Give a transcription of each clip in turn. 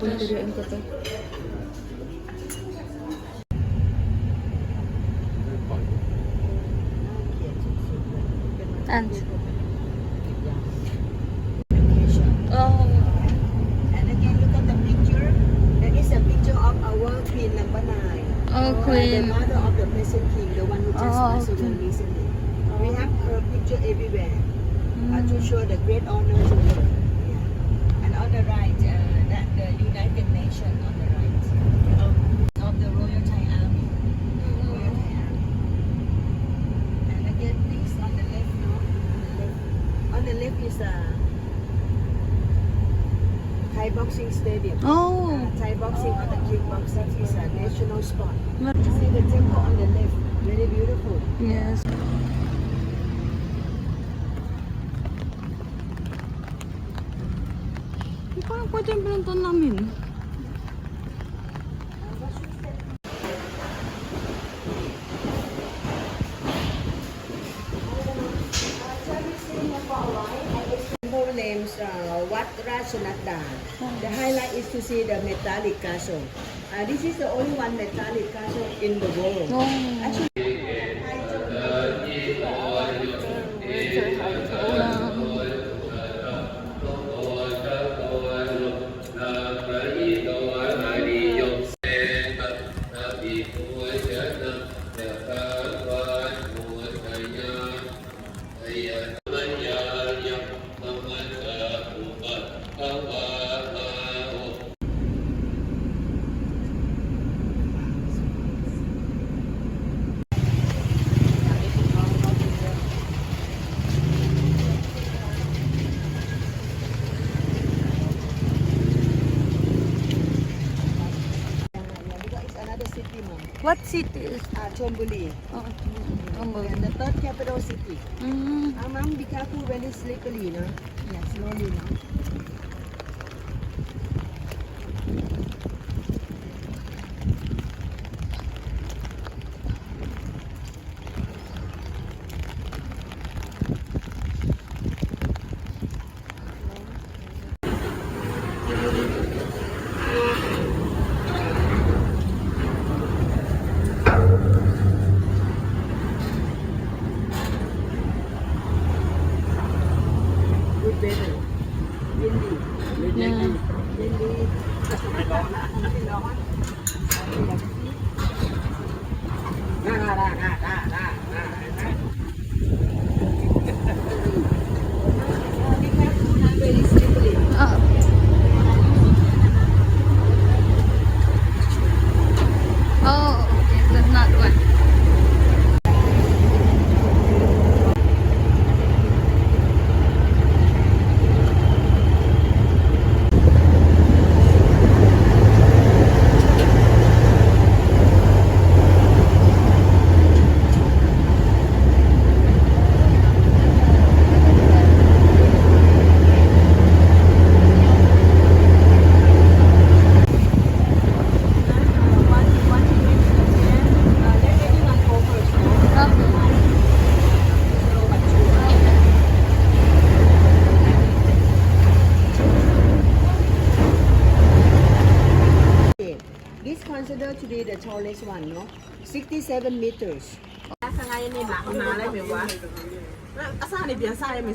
punta rin ko to. And oh, And again, look at the picture. That is a picture of our queen number 9. oh The queen. mother of the present king, the one who just passed away Okay. recently. We have her picture everywhere to show the great honor to her. Yeah. And on the right, that the United Nations on the right of the Royal Thai Army. Royal Thai Army. And again, please on the left, no? On the left is a Thai boxing stadium. Oh, Thai boxing or the kickboxing is a national sport. You see the temple on the left, very beautiful. yes. Parang pwede yung pinuntan namin. Temple names Wat Rajanatta. The highlight is to see the metallic castle. This is the only one metallic castle in the world. Oh. Actually, it's another city, mom. What city is? Chonburi. Oh, And the third capital city. mm. Mom, be careful when it's slippery, no? Yeah, slowly, no? Good weather. Windy. Yeah. Windy. Be careful, not very slippery. Oh, okay, that's not one. This considered to be the tallest one, no? 67 meters. Sa ngayon ni Bak na lang mi wa. Asa ni biasa mi.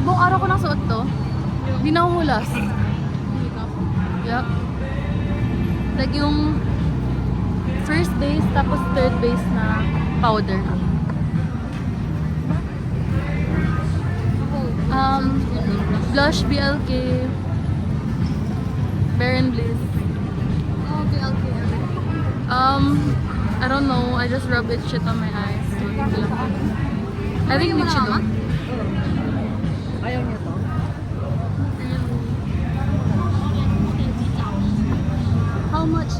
Buong araw ko nang suot to. Hindi na umulas. Yup. Like yung first base tapos third base na powder. Blush BLK. Baron Bliss. Oh, BLK. I don't know. I just rub it shit on my eyes. So, yun lang. I think we should do. Ayaw niya to. How much?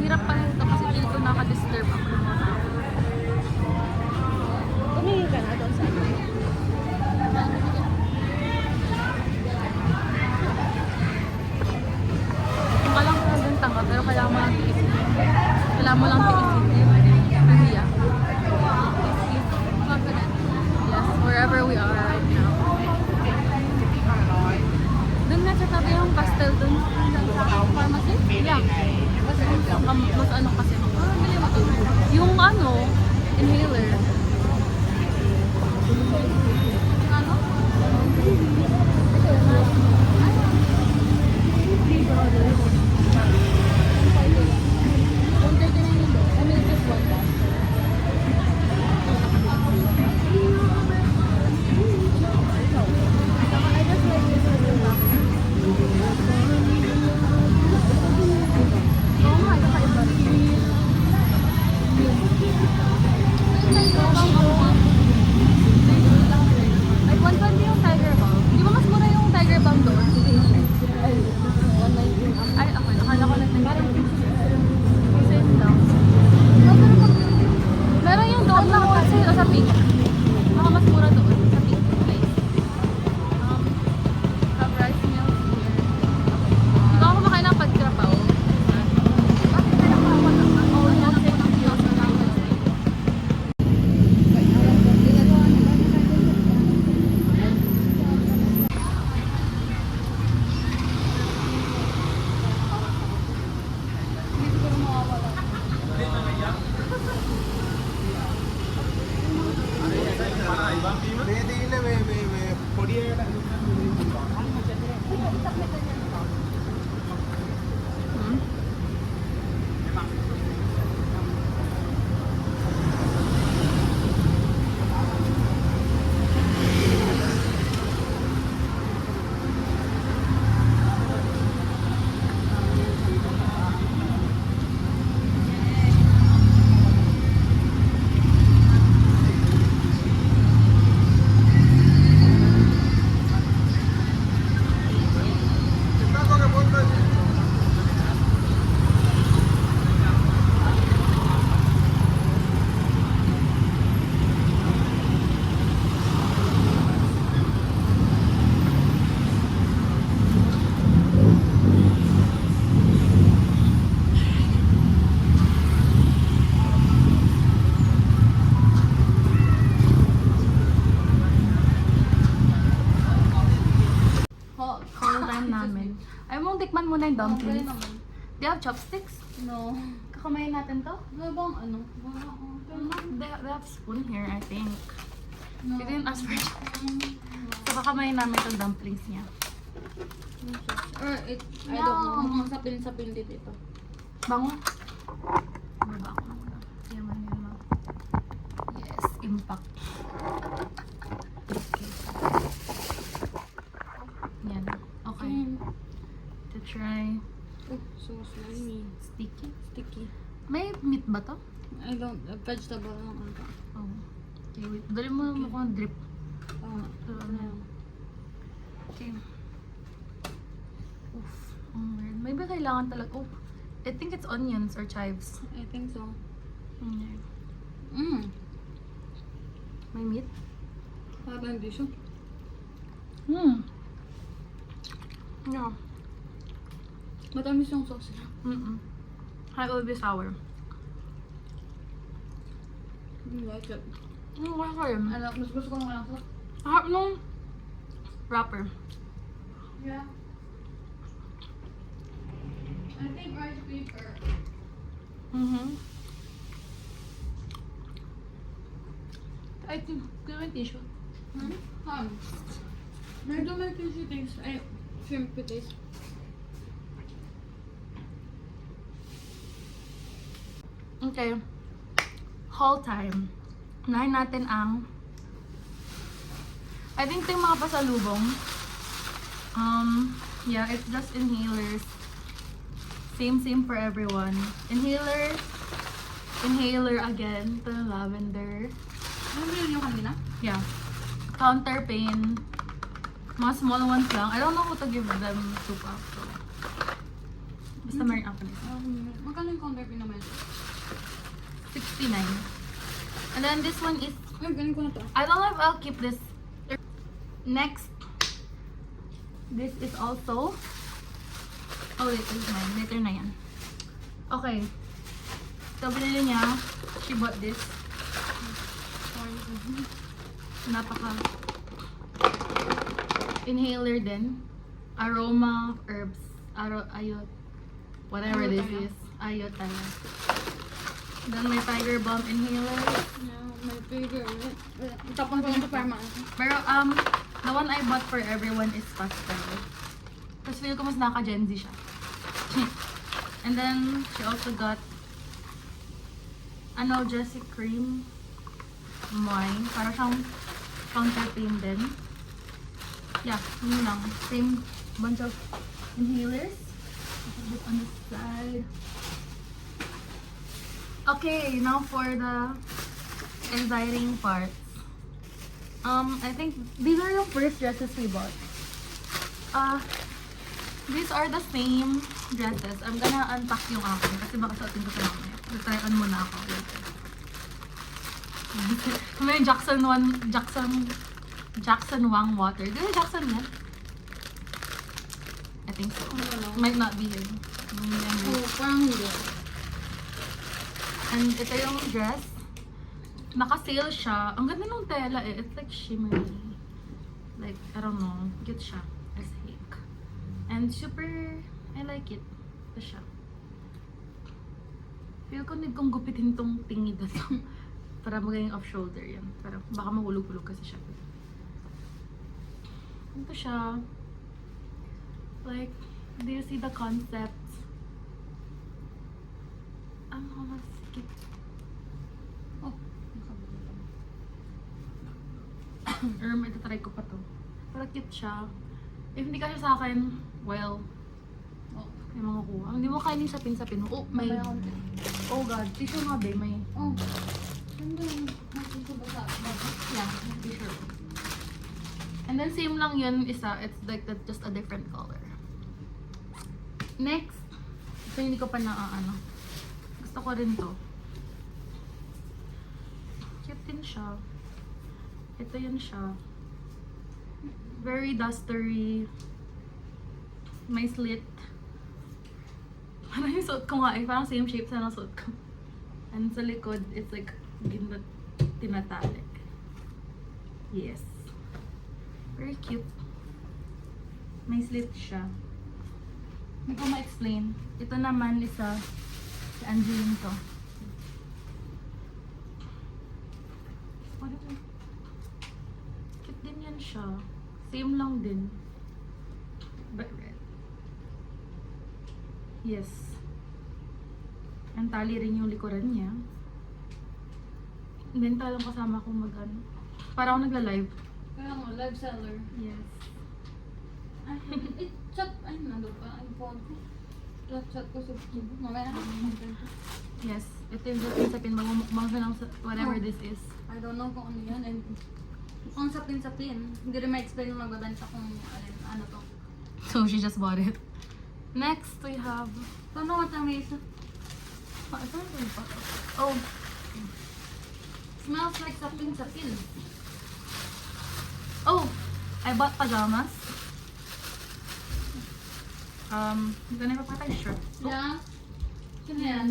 Hirap pa rin ito kasi dito ko nakadisturb ako. Tumingin ka na doon sa ano. Kung ka lang ka din tanga, pero kailangan mo lang tiisin. Kailangan mo lang tiisin. Hiya. Yes, wherever we are right now. Doon nga sa tabi yung pastel doon. Pharmacy? Yeah. Mas ano kasi. Yung ano, inhaler. Ano? Oo nga, kakaiba rin. Ay, 120 yung Tiger Balm. Di ba mas mura yung Tiger Balm doon? Ay, ako. Akala ko lang same lang. Meron yung doon na wholesale o sa pink. Baka mas mura doon. Sa pink place. Have rice meals here. Ikaw ako kumakain ng pagkrapaw. Bakit kaya nakawala ka? Oo, yan ako ng kiosk na wholesale. Call time namin. Ay mong tikman muna yung dumplings. Do you have chopsticks? No. Kakamayin natin to? Ano bang ano? They have spoon here, I think. We didn't ask for So kakamayin namin itong dumplings niya. Or it, I don't know. Masapin-sapin dito ito. Bango. Baba ko muna. Yaman. Yes, impact. Okay. Yan. Okay. To try. Oh, so slimy. Sticky. May meat ba to? I don't, vegetable lang ito. Oh. Okay, wait. Dali mo mukhang drip. Okay. Oof. Weird. Maybe kailangan talaga. Oh. I think it's onions or chives. I think so. Mm. May meat? Parang hindi siya. Yeah. Matamis yung sauce niya. It will be sour. I like it. Wala ko yun. Mas gusto ko ng malasa. Nung wrapper. Yeah. I think rice paper. Mm-hmm. I think, can I tissue? I don't like fishy taste. Shrimp taste. Okay. Haul time. Unahin natin ang I think ito yung mga pasalubong. Yeah, it's just inhalers. Same for everyone. Inhaler again. Ito yung lavender. Ano yun yung kanina? Yeah. Counter pain. Mga small ones lang. I don't know how to give them soup after. Basta meron ako nito. Magkano yung counter pin naman? 69. And then this one is, Ay, galing ko na to. I don't know if I'll keep this. Next, this is also, oh wait, this is mine. Later na yan. Okay. So, binili niya. She bought this. Napaka inhaler din. Aroma herbs. Ayot. Whatever this is. Ayot tayo. Then may Tiger Balm inhaler. Yeah, my favorite. Tapos ko yung pharma. Pero the one I bought for everyone is pastel. Tapos feel ko mas naka-Gen Z siya. And then she also got analgesic cream. Mine. Para siyang counter pain din. Yeah, yun lang. Same bunch of inhalers. Put it on the side. Okay, now for the exciting parts. I think these are the first dresses we bought. These are the same dresses. I'm gonna unpack yung akin kasi baka suotin ko sa mamaya. Try on muna ako later. May Jackson Wang water. Di ba Jackson yan? I think so. Might not be yun. Oh, parang hindi. And ito yung dress. Naka-sale siya. Ang ganda ng tela eh. It's like shimmery. Like, I don't know. Cute siya. As heck. And super, I like it. Ito siya. Feel ko need kong gupitin tong tingid na to. Para maging off-shoulder yan. Para baka mahulog-hulog kasi siya. Ito siya. Like, do you see the concept? Ang mas cute. Oh, Ito try ko pa to. Pero cute siya. If hindi kasi sa akin, well, may mga kuha. Hindi mo kainin sapin-sapin mo. Oh, may... Oh god, tissue nga ba? May... Oh. Ganda yung nagsuso ba sa Yeah, tissue. And then same lang yun isa. It's like that, just a different color. Next. Ito hindi ko pa ano. Gusto ko rin to. Cute din siya. Ito yun siya. Very dustery. May slit. Parang yung suot ko nga eh. Parang same shape sa nasuot ko. And sa likod, it's like tinatalik. Yes. Very cute. May slit siya. Hindi ko ma-explain. Ito naman isa si Angeline to. What is it? Cute din yan siya. Same lang din. But red. Yes. Ang tali rin yung likuran niya. Benta lang kasama kong mag-ano. Para ako nagla-live. Kaya mo, live seller. Yes. Chat, ay, nandun pa. Ang phone ko. Chat ko sa Facebook. Mamaya na. Yes. Ito yung just sapin. Magmumukbang siya ng whatever this is. I don't know kung ano yan. And kung sapin-sapin. Hindi rin ma-explain yung magbabanta kung ano to. So she just bought it. Next, we have... Don't know what may isa. Oh, Smells like sapin-sapin. oh! I bought pajamas. Ganun pa tayo shirt. Yeah. Sino yan?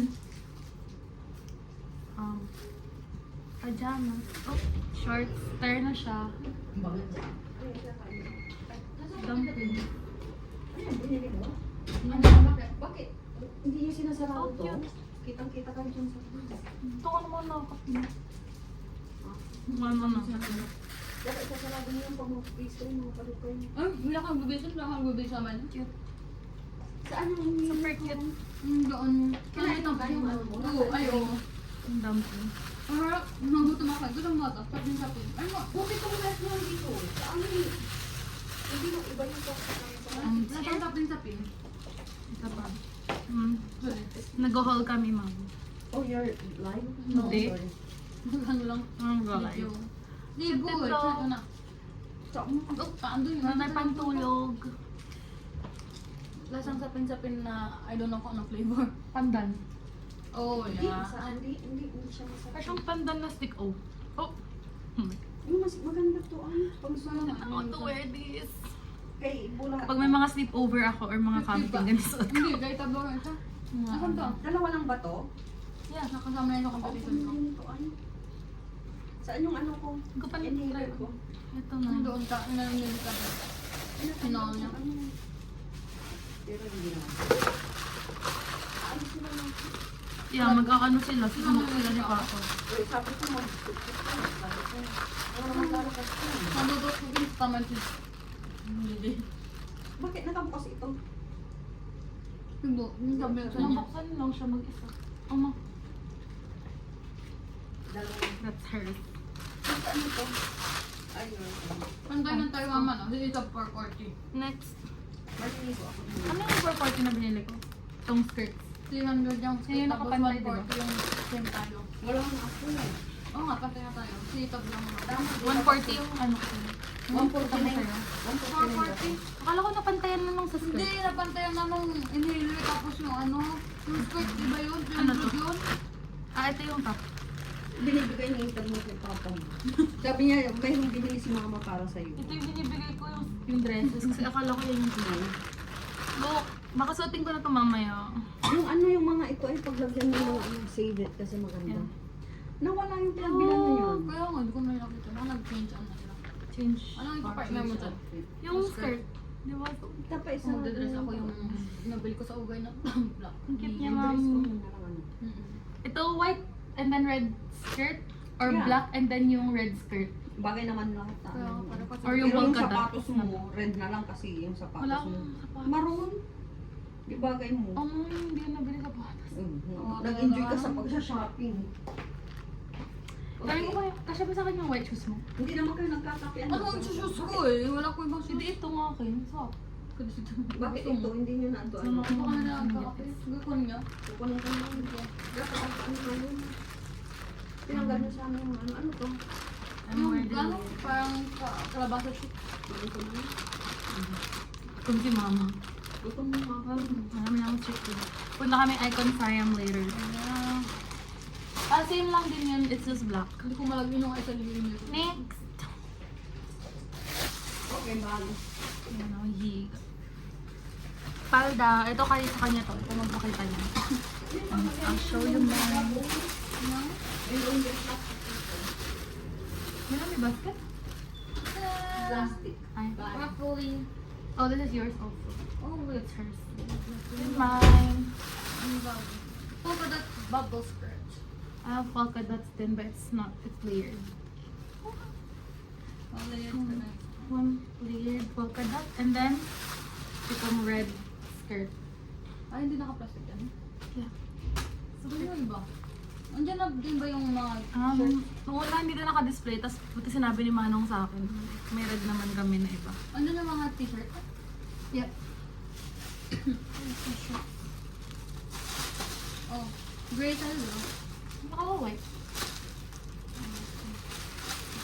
Pajamas. Oh, shorts. Tire na siya. Dumpling. Ano, binili mo? Ano ba bakit? Bakit? Hindi niyo sinasarado Oh, to? cute. Kitang-kita ka dyan sa Ito ka naman nakakapin. Ano na? Dapat sasarado niyo yung pag mag-pastry, mga palukay. Ay, wala kang bubisip, wala kang bubisip naman. Cute. Saan yung Super cute. Doon. Kinain mo ba yung ano mo? Oo, ay oo. Ang dumpling. Harap, nagutom ako. Gutom mo ito. Tapos yung sapin. Ay mo, Buti kong last lang dito. Saan yung... Hindi mo iba yung nasaan sapin? Ito ba? Hmm. Sorry. Nag-haul kami, ma'am. Oh, you're live? Hindi. sorry. Ano lang. Ang galay. Video. Ligo eh. Ito. Ito na. Oh, paano yun? Nanay pantulog. Lasang sapin-sapin na I don't know kung anong flavor. Pandan. Oh, Hindi, yeah. saan? Hindi siya masarap. Ay, siyang pandan na stick. Oh. Oh. Yung mas maganda to, pag I want to wear this. kay Bula. Pag may mga sleepover ako or mga camping, ganito. Hindi, kahit tabo nga siya. Nasaan to? Dalawa lang ba to? Yeah, nakasama na yung competition ko. Saan yung ano ko? Hindi ko pa Inhaler na-try ko. ko. Ito na. Doon ka, narinig ka. Sinawal niya. Pero hindi naman. Ano sila lang? Yeah, mag-ano sila. Susunod sila ni Papa. Wait, sabi ko mo. Sabi ko. Ano naman lalakas ko? Nandudot ko yung stomach niya. Hindi. Bakit nakabukas ito? Hindi, yung sabi ko sa niya. Nabuksan lang siya mag-isa. Ama, Dalawa. that's hers. Saan ito? Ayun. Pantay ng tayo mama, no? This is a pork orty. Next. Maliligo ako. Ano yung 440 na binili ko? Itong skirts. 300 yung Yung skate, tapos nakapantay, diba? 140 yung same tayo. Wala kang ako eh. Oo nga, pantay na tayo. Sitab lang naman. 140 yung ano ko. 140 na sa'yo. 440. Akala ko napantayan na lang sa Hindi, skirt. napantayan na nung inhaler tapos yung ano, yung skirt, iba yun? Ano to? 300 yun? Ah, ito yung top. Binibigay ni Intag mo kay Papa mo. Sabi niya, may binili si Mama para sa'yo. Ito yung binibigay ko yung dresses kasi akala ko yan yung tuloy. Go, makasuotin ko na ito mamaya. Yung ano yung mga ito ay paglagyan mo ng ano, save it kasi maganda. Yan. Nawala yung pinagbilan mo yun. Kaya nga, hindi ko na nakita. Baka nag-change ano nila. Change. Anong ipapartner mo dyan? Yung skirt. Di ba? Tapos isa Kung magdadress ako yung nabili ko sa ugay na black. Ang cute niya, dress ma'am. ko na lang ano. Ito white and then red skirt or Yeah. black and then yung red skirt. Bagay naman lahat. Kaya Ano. para kasi Or yung Pero yung polka dot. sapatos mo, red na lang kasi yung sapatos Wala mo. akong sapatos. Maroon. Di bagay mo. Hindi na nabili sapatos. Nag-enjoy ka sa pag-shopping. Sabi ko kaya, kasya ba sa akin yung white shoes mo? Hindi naman kayo nagkakape. ano ang shoes ko eh? Wala ko ibang shoes. Hindi ito nga akin. So, Bakit ito? Hindi nyo na ito. Ano? Ano? Baka na nagkakape. Gagawin niya. Kukunin ko lang ito. Dapat ano na yun. Pinanggal nyo sa amin yung ano. Ano to? I'm wearing Ano? Parang kalabasa shoot. Kunin ko na. kung si mama. Ito mo mga. Marami na akong check din. Punta kami Icon Siam later. Same lang din yun. It's just black. Hindi ko malagyan yung isa lilim nito. Next. Okay, bago. Yan o, hig. Palda. Ito kayo sa kanya to. Ito magpakita niya. I'll show you more. Meron may basket? Plastic. Ay. Broccoli. Oh, this is yours also. Oh, wait. It's hers. This is mine. Ang bago. Polka dot bubble skirt. I have polka dots din, but it's not. It's layered. Oh, layered ka na. One layered polka dot, and then itong red skirt. Ay, hindi naka-plastic yan. Yeah. So, yun ba? Andiyan na din ba yung mga Nung una hindi na naka-display, tapos buti sinabi ni Manong sa akin, may red naman kami na iba. Andiyan yung mga t-shirt? Yeah. Oh, gray talaga. Naka-white.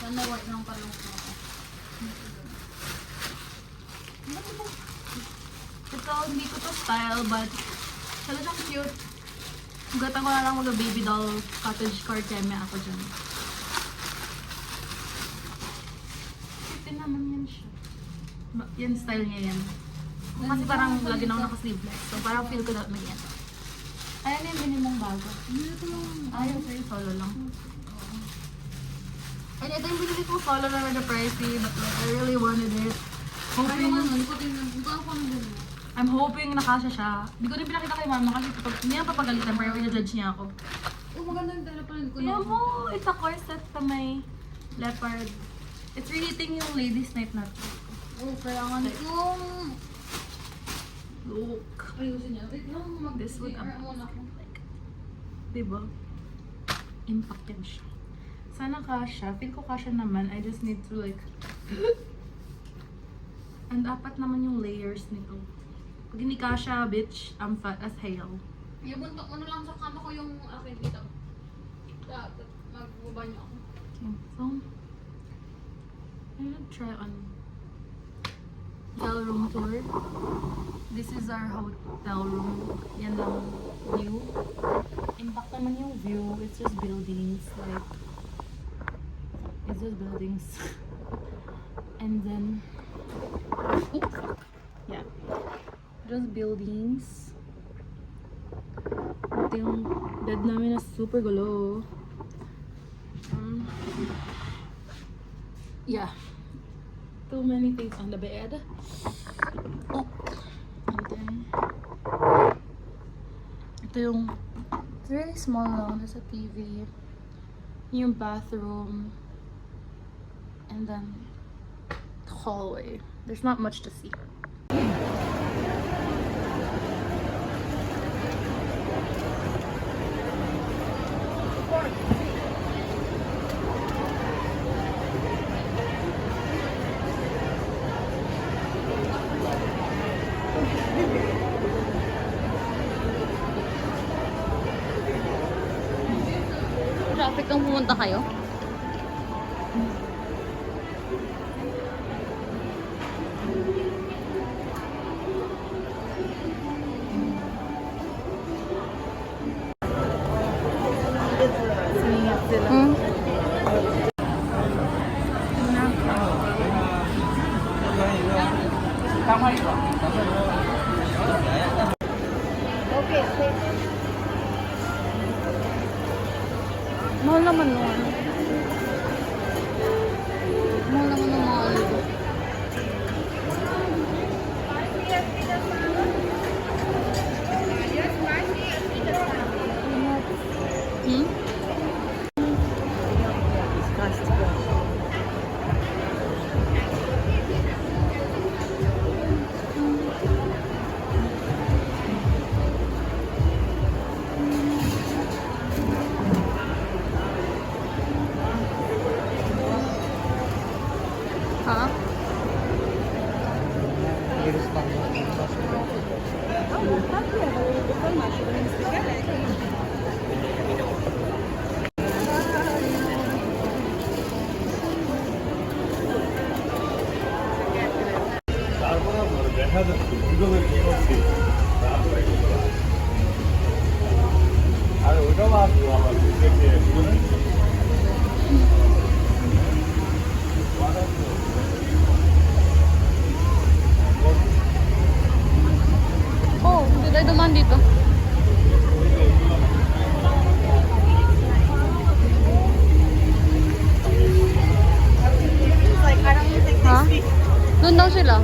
Sana white lang pala ako. Ito, hindi ko to style, but talagang cute. Gatan ko na lang mag-baby doll cottage core keme ako dyan. Cute din naman yan siya. Yan style niya yan. Kasi parang lagi na ako naka-sleeveless. So parang feel ko na mag yan. Ayan yung binili mong bago. Ito yung Ayaw sa'yo, solo lang. And ito yung binili kong solo na medyo pricey, but like, I really wanted it. Ay, Hoping, yung ano, hindi ko tingnan. Hindi ko ako nang ganun. I'm hoping nakasya siya. Hindi ko rin pinakita kay mama kasi hindi na papagalitan pero i-judge niya ako. Oh, maganda yung tela pa rin ko Kaya mo, it's a corset sa may leopard. It's reheating yung ladies night natin. Oh, kailangan yung... Look. Ayusin niya. Wait lang, This would mag-CR muna ako. Diba? Impact yan siya. Sana kasha. Feel ko kasha naman. I just need to like... And apat naman yung layers nito. Pag hindi kasha, bitch, I'm fat as hell. Ibuntok mo na lang sa kama ko yung akin dito. Magbaba niyo ako. Okay, so... I'm gonna try on hotel room tour. This is our hotel room. Yan lang view. Impact naman yung view. It's just buildings. Like, it's just buildings. And then, oops. Yeah. Just buildings. Ito yung bed namin na super gulo. Yeah. Too many things on the bed. Oh. And then, ito yung, it's very small lang. There's a TV. Yung bathroom. And then, the hallway. There's not much to see. Traffic kang pumunta kayo? Singing sila. Mahal naman nun. Mahal naman ng mga ano. Hmm? Ha? Oh, hindi tayo dumaan dito. Ha? Doon daw sila.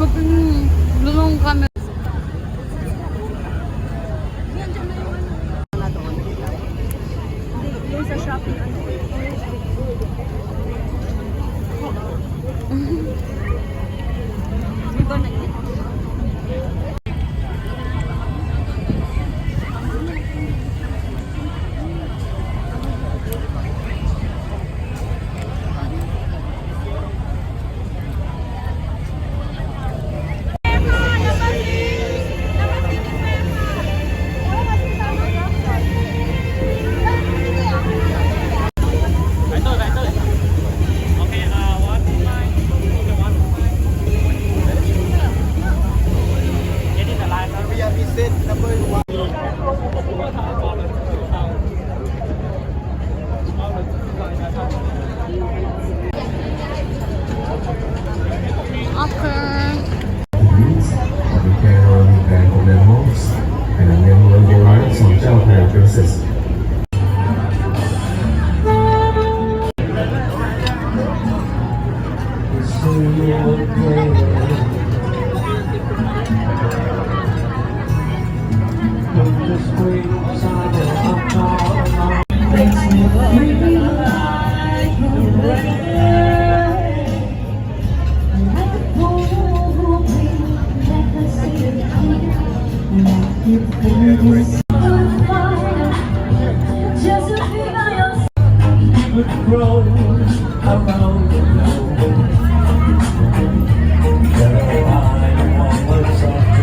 Kapag lulong kami. Yung sa shopping, ano? Di ba na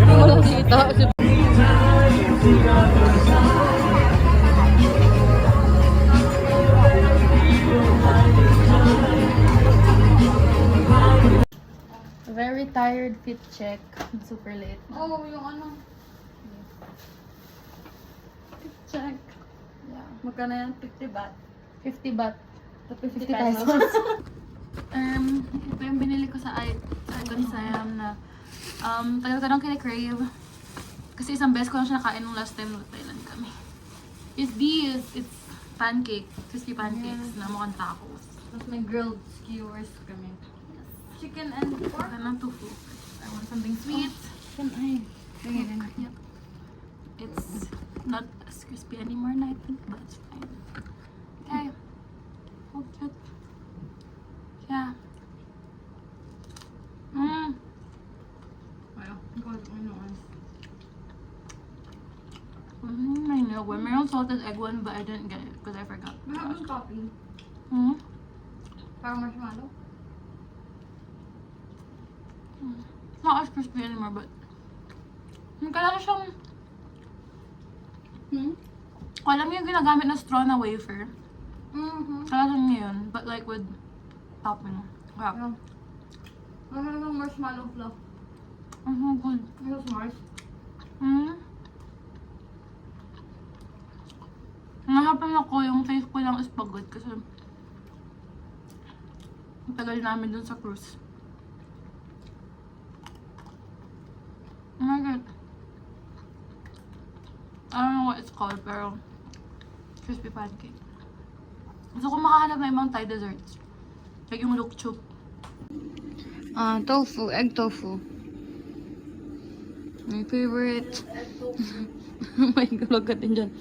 Wala dito. Very tired fit check. Super late. Oh, yung ano. Fit check. Yeah. Magkano yan? 50 baht. 50 baht. 50 50 pesos. pesos. Ito yung binili ko sa Icon Siam na tagal ko nang kine-crave. Kasi isang beses ko lang siya nakain nung last time na Thailand kami. It's these. It's pancake. Crispy pancakes na mukhang tacos. Tapos may grilled skewers kami. Chicken and pork. Ito ng tofu. I want something sweet. Chicken ay. Yep. It's not as crispy anymore na I think, but it's fine. Okay. Oh, cute. Yeah. I know. When Meryl salted egg one, but I didn't get it because I forgot. Mahabang coffee. Hmm? Parang marshmallow. It's not as crispy anymore, but kailangan siyang alam mo yung ginagamit na straw na wafer. Kailangan niya yun, but like with topping. Yeah. Yeah. Mahabang marshmallow fluff. Good. It was Mars. Nahapan ako yung taste ko lang is pagod kasi ang tagal namin dun sa cruise. Oh my god. I don't know what it's called, pero crispy pancake. Gusto ko makahanap ng ibang Thai desserts. Like yung luk chup. Tofu. Egg tofu. My favorite. Oh my god, look at din dyan.